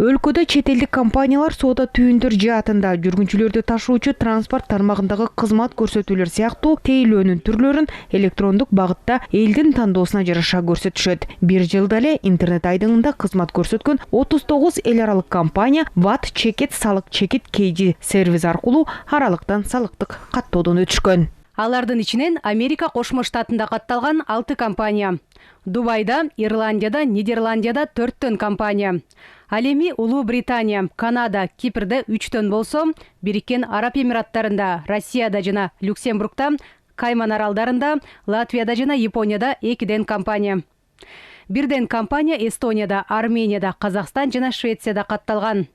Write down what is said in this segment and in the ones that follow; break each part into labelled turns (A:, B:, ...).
A: Өлкөдө чет элдик компаниялар соода түйүндөр жаатында жүргүнчүлөрдү ташуучу транспорт тармагындагы кызмат көрсөтүүлөр сыяктуу тейлөөнүн түрлөрүн электрондук багытта элдин тандоосуна жараша көрсөтүшөт. Бир жылда эле интернет айдыңында кызмат көрсөткөн 39 эл аралык компания VAT чекет салык чекит KG сервис аркылуу аралыктан салыктык каттоодон өтүшкөн.
B: Алардын ичинен Америка Кошмо Штатында катталган 6 компания. Дубайда, Ирландияда, Нидерландияда 4 компания. Ал эми Улуу Британия, Канада, Кипрде 3 болсо, Бириккен Араб Эмираттарында, Россияда жана Люксембургда, Кайман аралдарында, Латвияда жана Японияда 2 компания. 1 компания Эстонияда, Арменияда, Казакстан жана Швецияда катталган.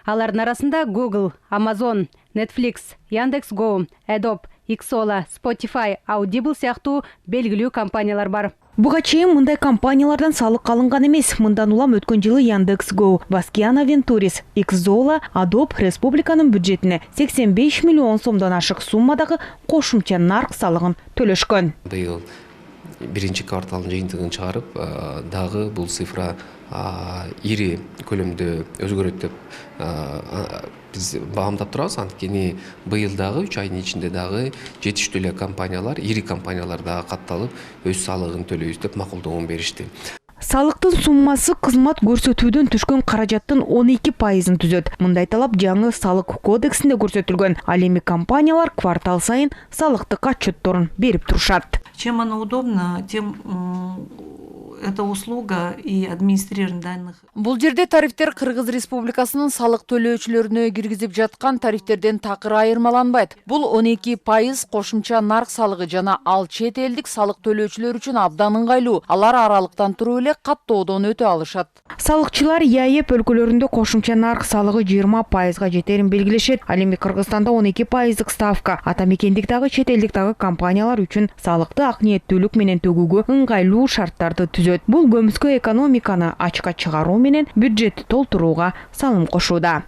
B: Алардын арасында Google, Amazon, Netflix, Яндекс.Го, Adobe, Xsola, Spotify, Audible сыяктуу белгилүү компаниялар бар.
A: Буга чейин мындай компаниялардан салык алынган эмес. Мындан улам өткөн жылы Яндекс.Го, Баскиана Вентурис, Xsola, Adobe республиканын бюджетине 85 миллион сомдон ашык суммадагы кошумча нарк салыгын төлөшкөн.
C: Быйыл биринчи кварталдын жыйынтыгын чыгарып, дагы бул цифра ири көлөмдө өзгөрөт деп биз баамдап турабыз. Анткени быйыл дагы 3 айдын ичинде дагы жетиштүү эле компаниялар, ири компаниялар дагы катталып, өз салыгын төлөйбүз деп макулдугун беришти.
A: Салыктын суммасы кызмат көрсөтүүдөн түшкөн каражаттын 12%-ын түзөт. Мындай талап жаңы салык кодексинде көрсөтүлгөн. Ал эми компаниялар квартал сайын салыктык отчетторун берип турушат.
D: Чем оно удобно, тем это услуга и администрирование данных.
E: Бул жерде тарифтер Кыргыз Республикасынын салык төлөөчүлөрүнө киргизип жаткан тарифтерден такыр айырмаланбайт. Бул 12% кошумча нарк салыгы жана ал чет элдик салык төлөөчүлөр үчүн абдан ыңгайлуу. Алар аралыктан туруп эле каттоодон өтө алышат.
A: Салыкчылар ЯЭП өлкөлөрүндө кошумча нарк салыгы 20%га жетерин белгилешет. Ал эми Кыргызстанда 12%дык ставка. Ата мекендик дагы чет элдик дагы компаниялар үчүн салыкты ак ниеттүүлүк менен төгүүгө ыңгайлуу шарттарды түзөт. Бул көмүскө экономиканы ачка чыгаруу менен бюджетти толтурууга салым кошууда.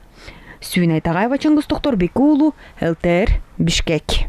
A: Сүйүн Айтагаева, Чыңгыз Токторбек уулу, ЛТР, Бишкек.